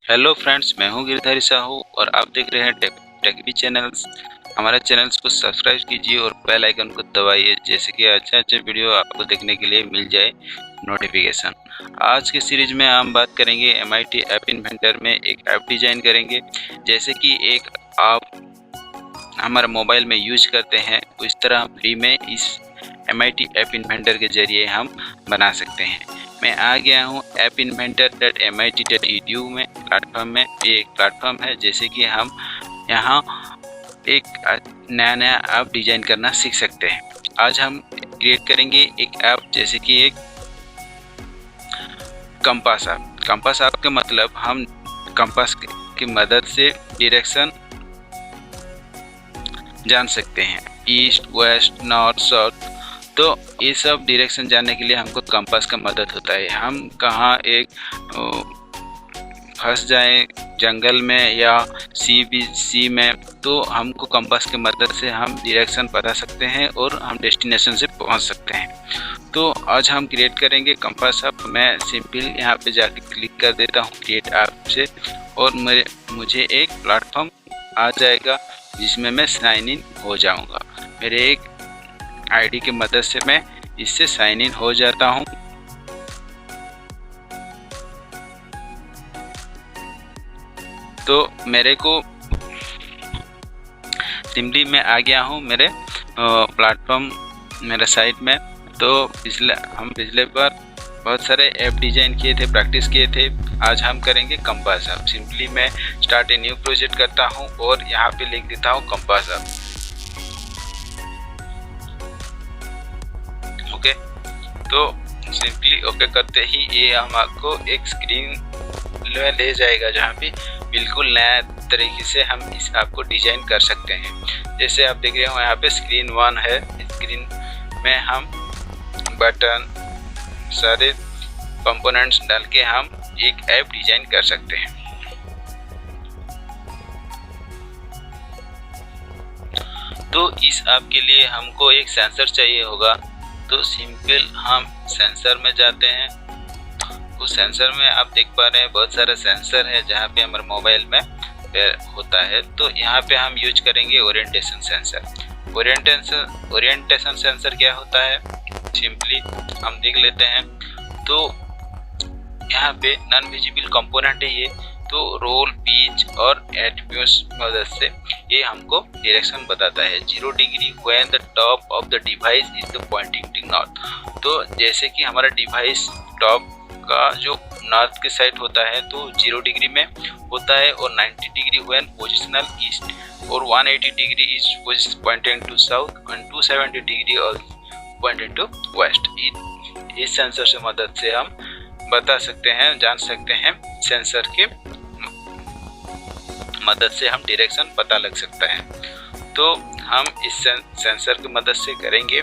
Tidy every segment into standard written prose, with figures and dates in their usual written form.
Hello friends, मैं हूं गिरधारी साहू और आप देख रहे हैं टेकबी चैनल्स। हमारे चैनल्स को सब्सक्राइब कीजिए और बेल आइकन को दबाइए, जैसे कि अच्छे वीडियो आपको देखने के लिए मिल जाए नोटिफिकेशन। आज के सीरीज में हम बात करेंगे MIT ऐप इन्वेंटर में एक ऐप डिजाइन करेंगे। जैसे कि एक आप हमारे मोबाइल में यूज करते हैं, उस तरह फ्री में इस MIT ऐप इन्वेंटर के जरिए हम बना सकते हैं। मैं आ गया हूँ appinventor.mit.edu में प्लेटफॉर्म में। ये एक प्लेटफॉर्म है, जैसे कि हम यहाँ एक नया ऐप डिजाइन करना सीख सकते हैं। आज हम क्रिएट करेंगे एक ऐप, जैसे कि एक कंपास ऐप। कंपास ऐप का मतलब हम कंपास की मदद से डायरेक्शन जान सकते हैं, ईस्ट, वेस्ट, नॉर्थ, साउथ। तो ये सब डायरेक्शन जानने के लिए हमको कंपास का मदद होता है। हम कहाँ एक फंस जाएं जंगल में या सी में, तो हमको कंपास की मदद से हम डायरेक्शन बता सकते हैं और हम डेस्टिनेशन से पहुंच सकते हैं। तो आज हम क्रिएट करेंगे कंपास ऐप। मैं सिंपल यहाँ पे जाके क्लिक कर देता हूँ क्रिएट ऐप से, और मुझे एक प्लेटफॉर्म आ जाएगा जिसमें मैं साइन इन हो जाऊँगा। मेरे एक आईडी की मदद से मैं इससे साइन इन हो जाता हूं। तो मेरे को सिंपली मैं आ गया हूं मेरे प्लेटफॉर्म, मेरे साइट में। तो हम पिछले बार बहुत सारे ऐप डिजाइन किए थे, प्रैक्टिस किए थे। आज हम करेंगे कंपास ऐप। सिंपली मैं स्टार्ट ए न्यू प्रोजेक्ट करता हूं और यहाँ पे लिख देता हूं कंपास ऐप। ओके, तो सिंपली ओके करते ही ये हम आपको एक स्क्रीन में ले जाएगा, जहाँ पे बिल्कुल नया तरीके से हम इस ऐप को डिजाइन कर सकते हैं। जैसे आप देख रहे हो यहाँ पे स्क्रीन 1 है। स्क्रीन में हम बटन, सारे कंपोनेंट्स डाल के हम एक ऐप डिजाइन कर सकते हैं। तो इस ऐप के लिए हमको एक सेंसर चाहिए होगा। तो सिंपल हम सेंसर में जाते हैं। उस सेंसर में आप देख पा रहे हैं बहुत सारे सेंसर है जहाँ पे हमारे मोबाइल में होता है। तो यहाँ पे हम यूज करेंगे ओरिएंटेशन सेंसर। ओरिएंटेशन सेंसर क्या होता है, सिंपली हम देख लेते हैं। तो यहाँ पे नॉन विजिबल कंपोनेंट है ये। तो रोल, पिच और एट्रीब्यूट्स मदद से ये हमको डायरेक्शन बताता है। 0 degree when the top of the device is the pointing to north. तो जैसे कि हमारा डिवाइस टॉप का जो नॉर्थ के साइड होता है तो 0 डिग्री में होता है, और 90 डिग्री व्हेन पोजिशनल ईस्ट, और 180 degree is pointing to south, और 270 डिग्री और पॉइंटिंग टू वेस्ट। इस सेंसर से मदद से हम बता सकते हैं, जान सकते हैं। सेंसर के मदद से हम डायरेक्शन पता लग सकता है। तो हम इस सेंसर की मदद से करेंगे।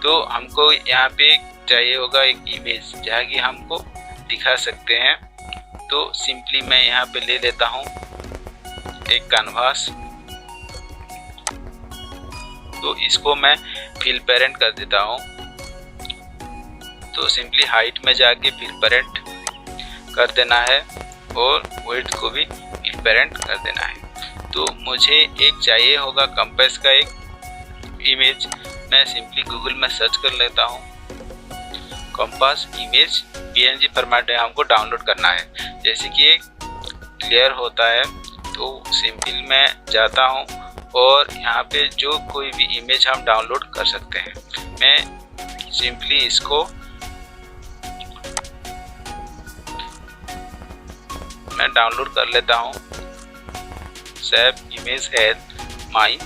तो हमको यहाँ पे चाहिए होगा एक इमेज, जहाँ की हमको दिखा सकते हैं। तो सिंपली मैं यहाँ पे ले लेता हूँ एक कैनवास। तो इसको मैं फिल पेरेंट कर देता हूँ। तो सिंपली हाइट में जाके फिल पेरेंट कर देना है, और विड्थ को भी फिल पेरेंट कर देना है। तो मुझे एक चाहिए होगा कंपास का एक इमेज। मैं सिंपली गूगल में सर्च कर लेता हूँ कंपास इमेज PNG फॉर्मेट में हमको डाउनलोड करना है। जैसे कि एक क्लियर होता है, तो सिंपल मैं जाता हूँ और यहाँ पे जो कोई भी इमेज हम डाउनलोड कर सकते हैं। मैं सिंपली इसको मैं डाउनलोड कर लेता हूँ। Save image as my.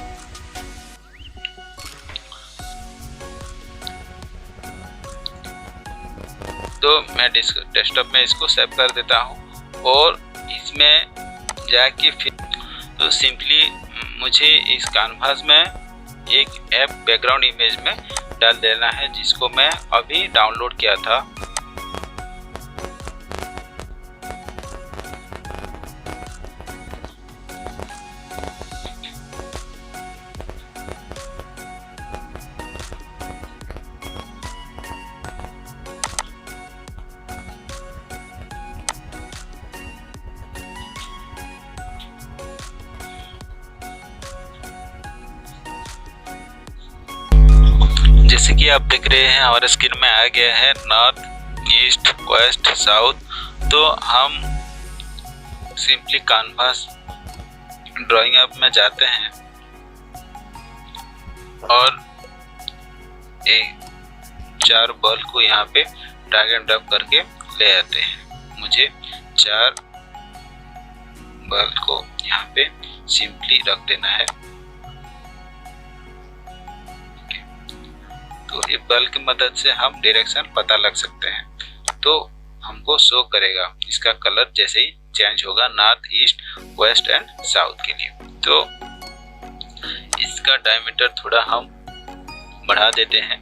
तो मैं डेस्कटॉप में इसको सेव कर देता हूँ, और इसमें जाके फिर तो सिंपली मुझे इस कैनवास में एक ऐप बैकग्राउंड इमेज में डाल देना है, जिसको मैं अभी डाउनलोड किया था। आप देख रहे हैं हमारे स्क्रीन में आ गया है नॉर्थ, ईस्ट, वेस्ट, साउथ। तो हम सिंपली कैनवास ड्राइंग ऐप में जाते हैं और एक 4 बॉल को यहाँ पे ड्रैग एंड ड्रॉप करके ले आते हैं। मुझे 4 बॉल को यहाँ पे सिंपली रख देना है। तो इस बॉल की मदद से हम डायरेक्शन पता लग सकते हैं। तो हमको शो करेगा इसका कलर जैसे ही चेंज होगा north, east, west and south के लिए। तो इसका डायमीटर थोड़ा हम बढ़ा देते हैं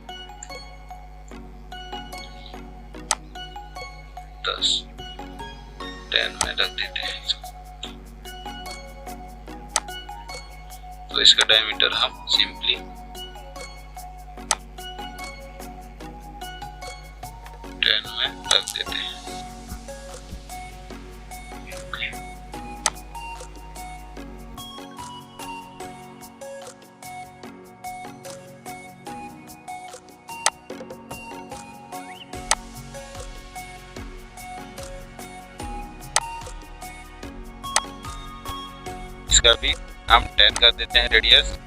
10 में रख देते हैं। तो इसका डायमीटर हम सिंपली 10 में रख देते हैं। इसका भी हम 10 कर देते हैं रेडियस।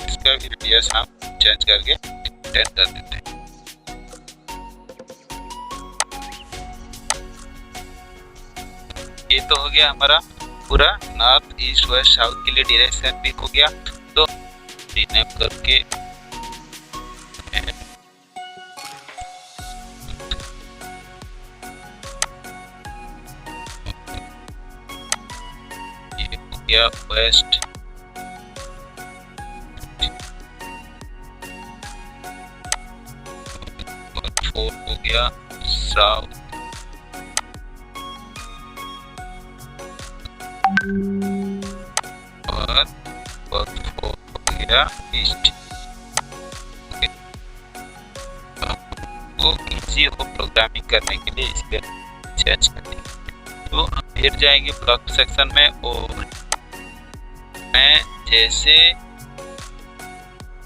इसका भी रेडियस हम चेंज करके 10 कर देते हैं। ये तो हो गया हमारा पूरा नॉर्थ, ईस्ट, वेस्ट, साउथ के लिए डायरेक्शन भी हो गया। तो रीनेम करके गया वेस्ट, और 4 हो गया साउथ, और 4 हो गया ईस्ट। आपको इजी हो प्रोग्रामिंग करने के लिए इसके चेंज करने। तो हम फिर जाएंगे ब्लॉक सेक्शन में और मैं जैसे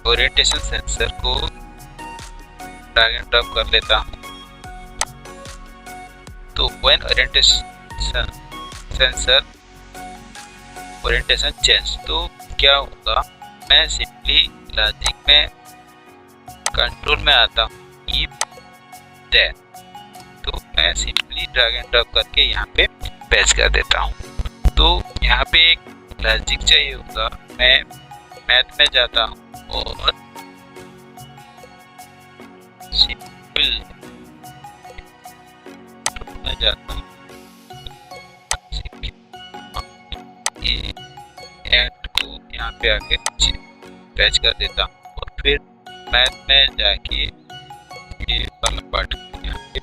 ओरिएंटेशन सेंसर को ड्रैग एंड ड्रॉप कर लेता हूँ। तो when orientation sensor orientation change, तो क्या होगा, मैं सिंपली लॉजिक में कंट्रोल में आता हूँ इफ देन। तो मैं सिंपली ड्रैग एंड ड्रॉप करके यहाँ पे पेस्ट कर देता हूँ। तो यहाँ पे एक लॉजिक चाहिए होगा। मैं मैथ में जाता हूँ और सिंपल में जाता हूँ, एंड को यहाँ पे आके पैच कर देता हूँ और फिर मैथ में जाके ये वाला पार्ट यहाँ पे।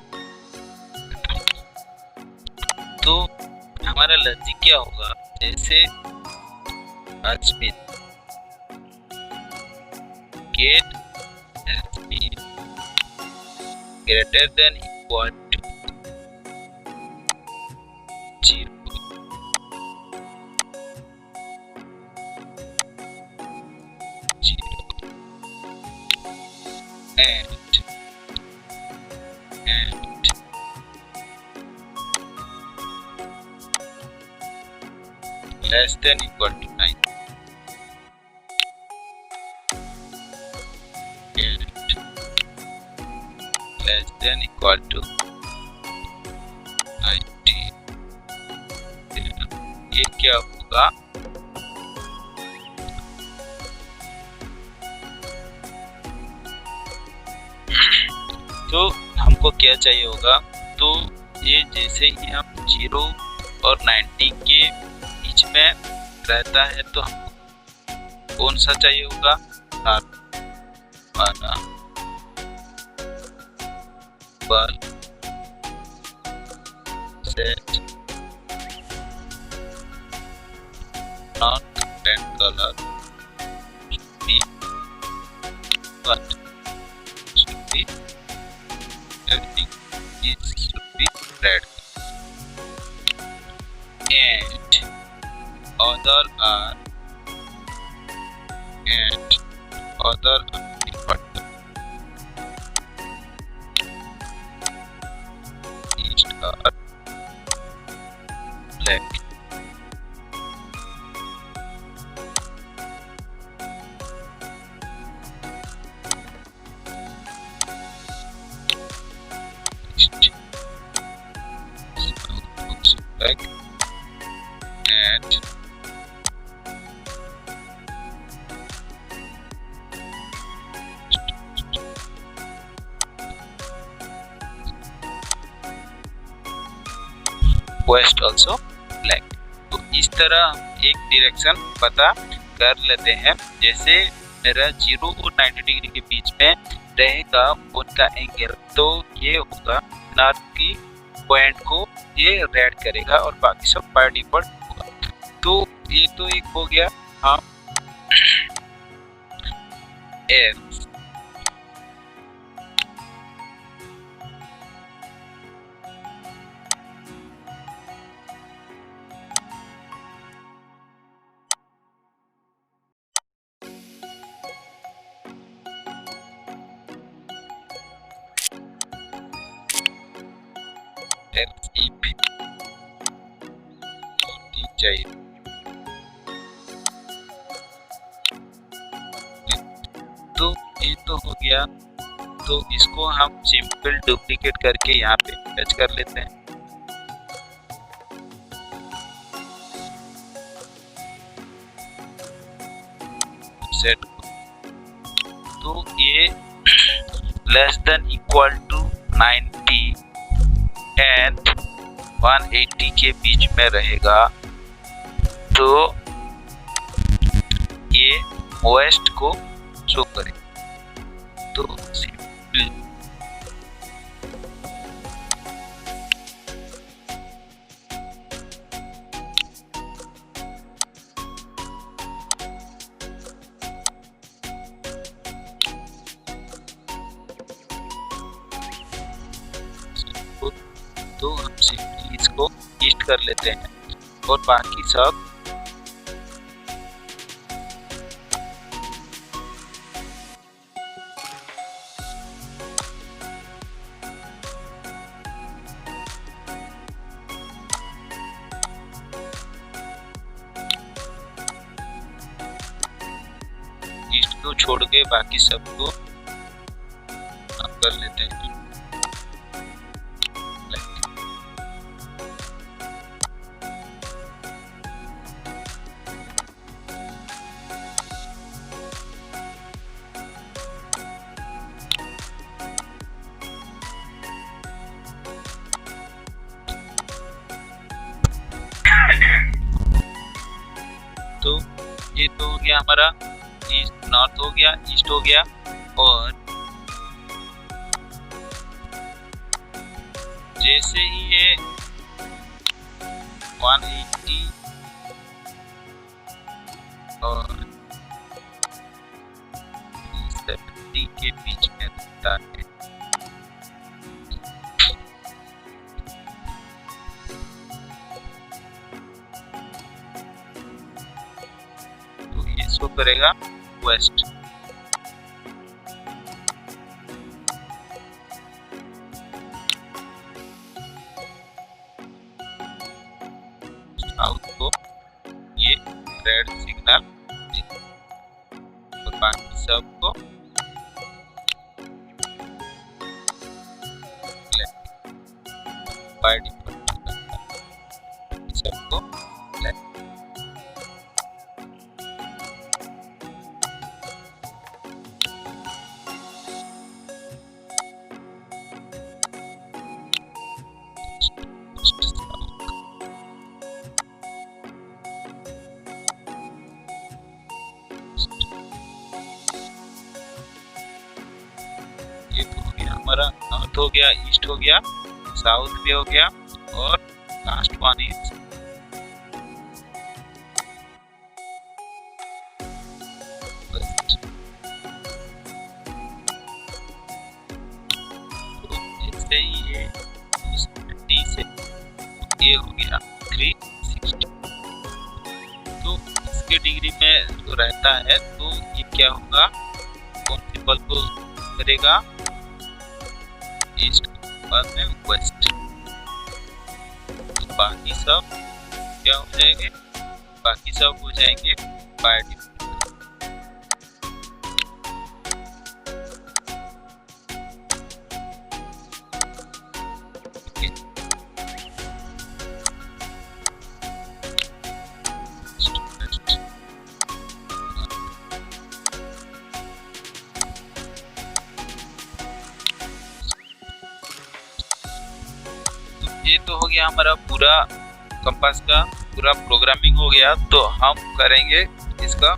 तो हमारा लॉजिक क्या होगा, जैसे has been get has been greater than equal to 0 and less than equal to 9 and less than equal to 90। ये क्या होगा, तो हमको क्या चाहिए होगा, तो ये जैसे ही हम 0 और 90 के बीच में रहता है तो हमको कौन सा चाहिए होगा, 12 बल set not content colour B but should be everything is should be red। other are and other are equator. East are black. East also black and west also black. तो इस तरह हम एक डायरेक्शन पता कर लेते हैं। जैसे मेरा 0 और 90 डिग्री के बीच में रहेगा उनका एंगल, तो ये होगा नॉर्थ की पॉइंट को ये रेड करेगा और बाकी सब बाय डिफॉल्ट होगा। तो ये तो एक हो गया। हम एफ चाहिए। तो ये तो हो गया। तो इसको हम सिंपल डुप्लीकेट करके यहाँ पे टच कर लेते हैं। सेट। तो ये less than equal to 90 and 180 के बीच में रहेगा। तो ये वेस्ट को शो करें। तो सिंपल तो हम सिंपली इसको ईस्ट कर लेते हैं और बाकी सब ईस्ट को छोड़ के बाकी सबको हम कर लेते हैं। तो ये तो हो गया हमारा ईस्ट, नॉर्थ हो गया, ईस्ट हो गया। और जैसे ही ये 180 और 70 के बीच में रहता है, तो ये शो करेगा वेस्ट। साउथ को ये रेड सिग्नल और बाकी सबको बाय डिफॉल्ट सबको ब्लैक। ये तो हो गया हमारा, नॉर्थ हो गया, ईस्ट हो गया, साउथ भी हो गया और लास्ट वन इज वेस्ट। तो जैसे ही ये 270 से ये हो गया 360। तो इसके डिग्री में जो रहता है तो ये क्या होगा, कौन सिंबल को करेगा, ईस्ट बाद में वेस्ट। तो बाकी सब क्या हो जाएंगे, बाकी सब हो जाएंगे बाय डिफॉल्ट। ये तो हो गया हमारा पूरा कंपास का पूरा प्रोग्रामिंग हो गया। तो हम करेंगे इसका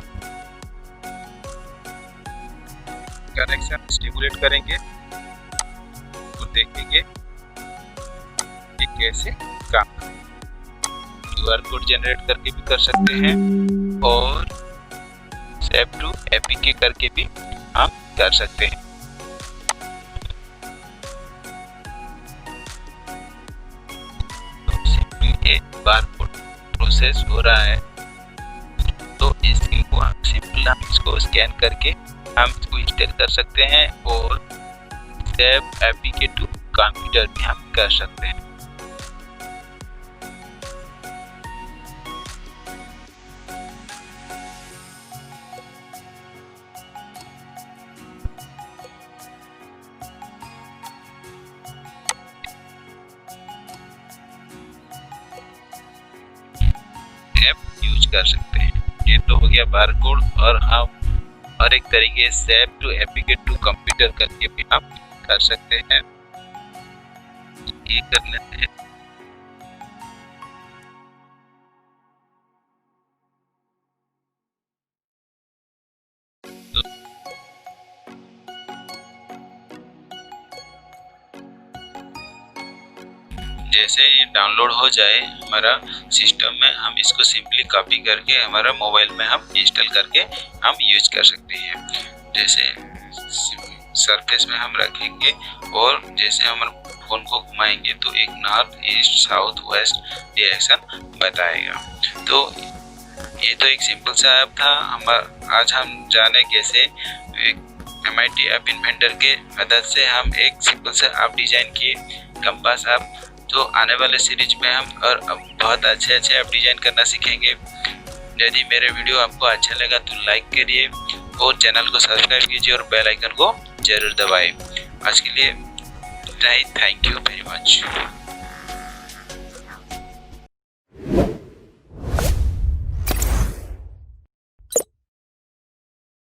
कनेक्शन स्टिमुलेट करेंगे तो देखेंगे कि कैसे काम। QR कोड जनरेट करके भी कर सकते हैं और सेव टू एपीके करके भी हम कर सकते हैं। बारकोड प्रोसेस हो रहा है तो इसको हम सिंपल इसको स्कैन करके हम इसको इंस्टॉल कर सकते हैं और सेव एपीके टू कंप्यूटर भी हम कर सकते हैं। यूज कर सकते हैं। ये तो हो गया बारकोड और हम और एक तरीके save to APK to computer करके भी हम कर सकते हैं। ये कर लेते हैं। जैसे ये डाउनलोड हो जाए हमारा सिस्टम में, हम इसको सिंपली कॉपी करके हमारा मोबाइल में हम इंस्टॉल करके हम यूज कर सकते हैं। जैसे सरफेस में हम रखेंगे और जैसे हम फोन को घुमाएंगे तो एक north east south west direction बताएगा। तो ये तो एक सिंपल सा ऐप था। आज हम जाने कैसे MIT ऐप इन्वेंटर के मदद से हम एक सिंपल सा ऐप डिजाइन किए कंपास ऐप। तो आने वाले सीरीज में हम और बहुत अच्छे ऐप डिजाइन करना सीखेंगे। यदि मेरे वीडियो आपको अच्छा लगा तो लाइक करिए और चैनल को सब्सक्राइब कीजिए और बेल आइकन को जरूर दबाएं। आज के लिए थैंक यू वेरी मच।